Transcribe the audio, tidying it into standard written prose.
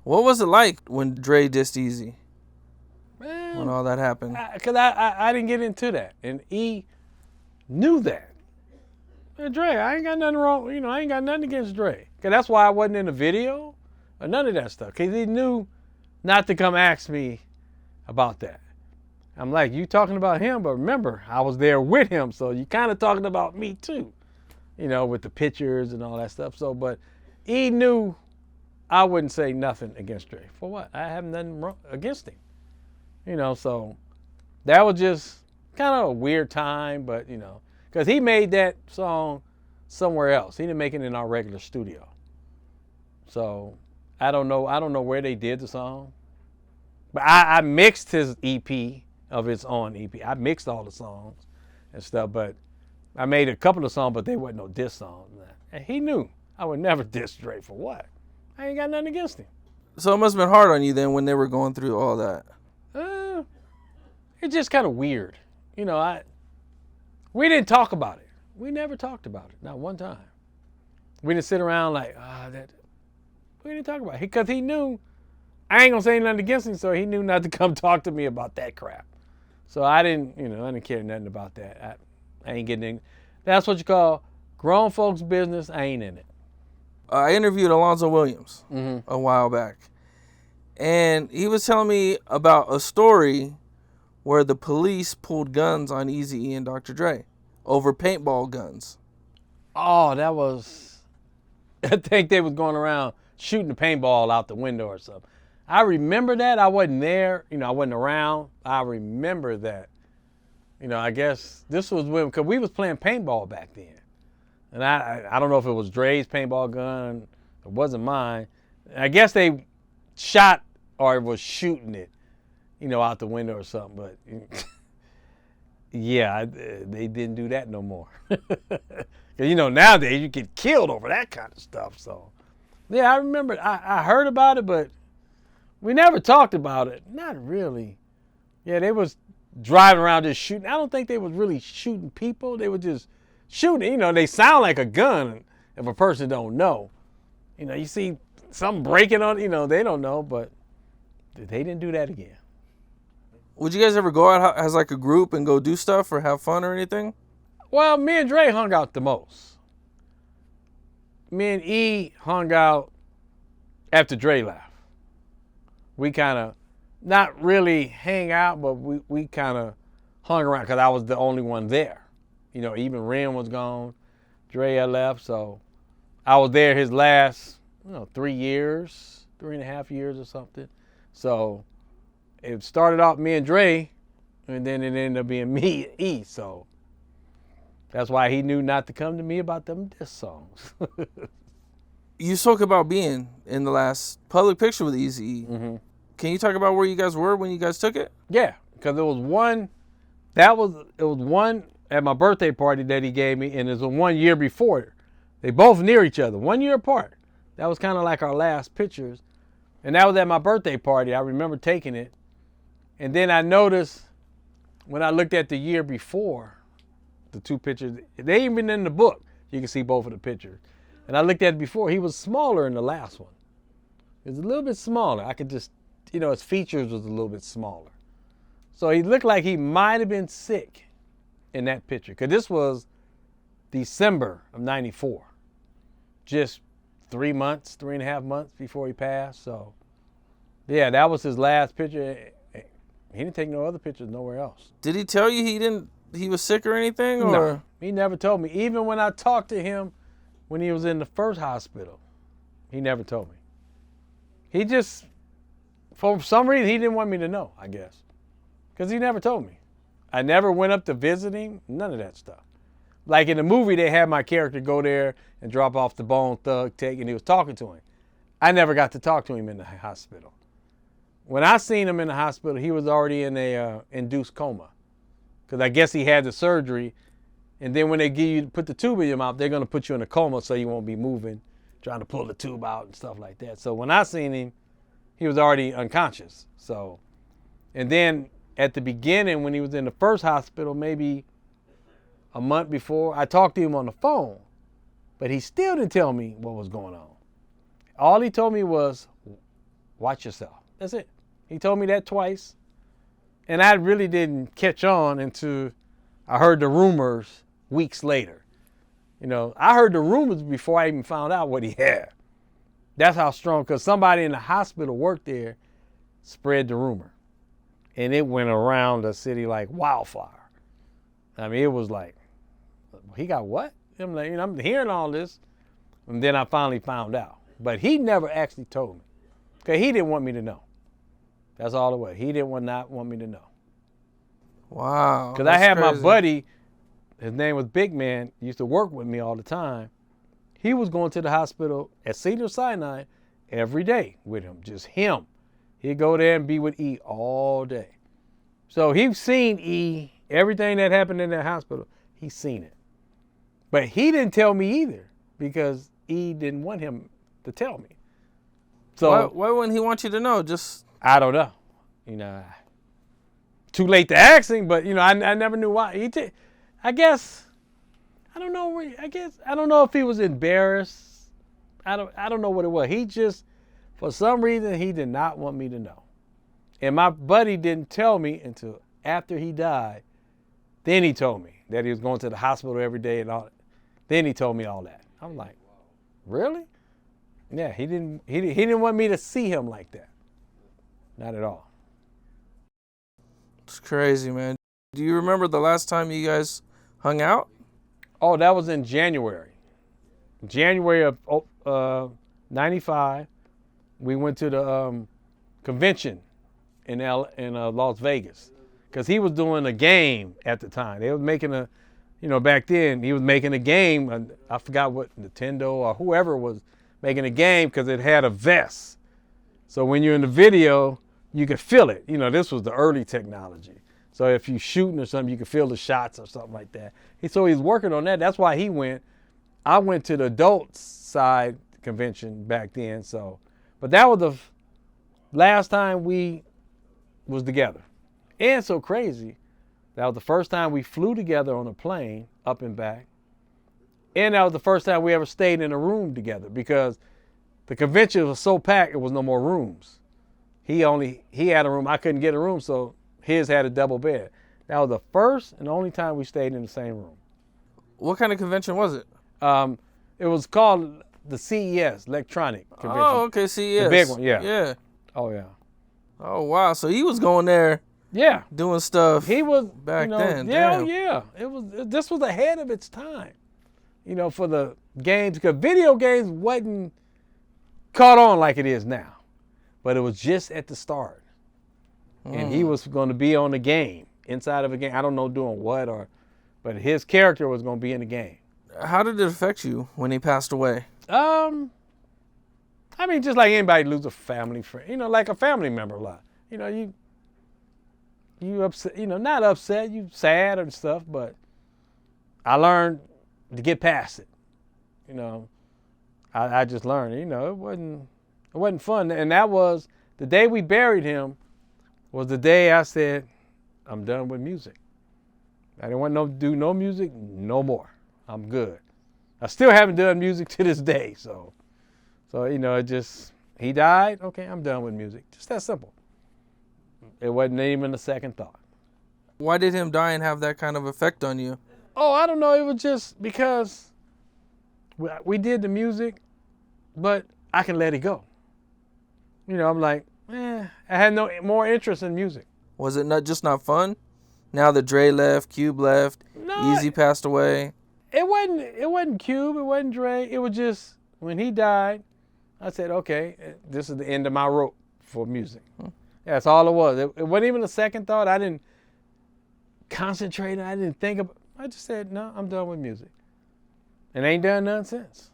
What was it like when Dre dissed Eazy? Man, When all that happened? Because I didn't get into that. And E knew that. Man, Dre, I ain't got nothing wrong. I ain't got nothing against Dre. Because that's why I wasn't in the video or none of that stuff. Because he knew not to come ask me about that. I'm like, you talking about him, but remember, I was there with him, so you kind of talking about me too, with the pictures and all that stuff. So, but he knew I wouldn't say nothing against Dre. For what? I have nothing wrong against him. So that was just kind of a weird time, but because he made that song somewhere else. He didn't make it in our regular studio. So I don't know where they did the song. But I mixed his EP of his own EP. I mixed all the songs and stuff, but I made a couple of songs, but they wasn't no diss songs. And he knew I would never diss Dre for what? I ain't got nothing against him. So it must have been hard on you then when they were going through all that. It's just kind of weird. We didn't talk about it. We never talked about it, not one time. We didn't sit around like, that. We didn't talk about it because he knew I ain't gonna say nothing against him, so he knew not to come talk to me about that crap. So I didn't care nothing about that. I ain't getting in. That's what you call grown folks' business. I ain't in it. I interviewed Alonzo Williams a while back, and he was telling me about a story where the police pulled guns on Eazy-E and Dr. Dre over paintball guns. Oh, that was. I think they was going around shooting the paintball out the window or something. I remember that. I wasn't there. I wasn't around. I remember that. I guess this was when, because we was playing paintball back then. And I don't know if it was Dre's paintball gun. It wasn't mine. I guess they shot or was shooting it, out the window or something. But yeah, they didn't do that no more. Because, nowadays you get killed over that kind of stuff. So, yeah, I remember. I heard about it, but we never talked about it. Not really. Yeah, they was driving around just shooting. I don't think they was really shooting people. They were just shooting. They sound like a gun if a person don't know. You see something breaking on, they don't know, but they didn't do that again. Would you guys ever go out as like a group and go do stuff or have fun or anything? Well, me and Dre hung out the most. Me and E hung out after Dre left. We kind of, not really hang out, but we kind of hung around because I was the only one there. Even Ren was gone. Dre had left, so I was there his last, 3 years, 3.5 years or something. So it started off me and Dre, and then it ended up being me and E. So that's why he knew not to come to me about them diss songs. You spoke about being in the last public picture with Eazy-E. Mm-hmm. Can you talk about where you guys were when you guys took it? Yeah, because it was one at my birthday party that he gave me, and it was 1 year before. They both near each other, 1 year apart. That was kind of like our last pictures. And that was at my birthday party. I remember taking it. And then I noticed when I looked at the year before, the two pictures, they even in the book, you can see both of the pictures. And I looked at it before, he was smaller in the last one. He was a little bit smaller. I could just, his features was a little bit smaller. So he looked like he might have been sick in that picture. Because this was December of 94. Just 3.5 months before he passed. So, yeah, that was his last picture. He didn't take no other pictures nowhere else. Did he tell you he was sick or anything? Or? No, he never told me. Even when I talked to him when he was in the first hospital, he never told me. He just, for some reason, he didn't want me to know, I guess. Because he never told me. I never went up to visit him, none of that stuff. Like in the movie, they had my character go there and drop off the Bone Thug take, and he was talking to him. I never got to talk to him in the hospital. When I seen him in the hospital, he was already in a induced coma. Because I guess he had the surgery, and then when they put the tube in your mouth, they're going to put you in a coma so you won't be moving, trying to pull the tube out and stuff like that. So when I seen him, he was already unconscious. So, and then at the beginning, when he was in the first hospital, maybe a month before, I talked to him on the phone, but he still didn't tell me what was going on. All he told me was, watch yourself. That's it. He told me that twice. And I really didn't catch on until I heard the rumors weeks later. You know, I heard the rumors before I even found out what he had. That's how strong, because somebody in the hospital worked there, spread the rumor. And it went around the city like wildfire. I mean, it was like, he got what? I'm like, you know, I'm hearing all this. And then I finally found out. But he never actually told me. Because he didn't want me to know. That's all it was. He didn't not want me to know. Wow. Because I had crazy. My buddy, his name was Big Man, he used to work with me all the time. He was going to the hospital at Cedars-Sinai every day with him, just him. He'd go there and be with E all day. So he's seen E, everything that happened in that hospital, he's seen it. But he didn't tell me either because E didn't want him to tell me. So why wouldn't he want you to know? Just I don't know. You know, too late to ask him, but you know, I never knew why. He did. I guess I don't know. I don't know if he was embarrassed. I don't know what it was. He just, for some reason, he did not want me to know. And my buddy didn't tell me until after he died. Then he told me that he was going to the hospital every day and all. Then he told me all that. I'm like, really? Yeah, he didn't want me to see him like that. Not at all. It's crazy, man. Do you remember the last time you guys hung out? Oh, that was in January. January of '95. We went to the convention in Las Vegas because he was doing a game at the time. They was making a, you know, back then he was making a game. I forgot what, Nintendo or whoever was making a game because it had a vest. So when you're in the video, you could feel it. You know, this was the early technology. So if you're shooting or something, you could feel the shots or something like that. So he's working on that. That's why he went. I went to the adult side convention back then. So, but that was the last time we was together. And so crazy, that was the first time we flew together on a plane up and back. And that was the first time we ever stayed in a room together because the convention was so packed, there was no more rooms. He had a room, I couldn't get a room, so his had a double bed. That was the first and only time we stayed in the same room. What kind of convention was it? It was called the CES, Electronic Convention. Oh, okay, CES. The big one, yeah. Yeah. Oh, yeah. Oh, wow. So he was going there. Yeah. Doing stuff. He was back then. Yeah, Damn. yeah. This was ahead of its time. You know, for the games, because video games wasn't caught on like it is now. But it was just at the start. And he was going to be on the game, inside of a game. I don't know doing what, but his character was going to be in the game. How did it affect you when he passed away? I mean, just like anybody lose a family friend, you know, like a family member a lot. You know, you upset, you know, not upset, you sad and stuff, but I learned to get past it. You know, I just learned, you know, it wasn't fun. And that was the day we buried him was the day I said, I'm done with music. I didn't want to do no music no more. I'm good. I still haven't done music to this day. So you know, he died. Okay, I'm done with music. Just that simple. It wasn't even a second thought. Why did him die and have that kind of effect on you? Oh, I don't know. It was just because we did the music, but I can let it go. You know, I'm like, I had no more interest in music. Was it not fun? Now that Dre left, Cube left, Eazy passed away. It wasn't Cube, it wasn't Dre. It was just when he died, I said, okay, this is the end of my rope for music. That's all it was. It wasn't even a second thought. I didn't concentrate. I didn't think about. I just said, no, I'm done with music, and ain't done nothing since.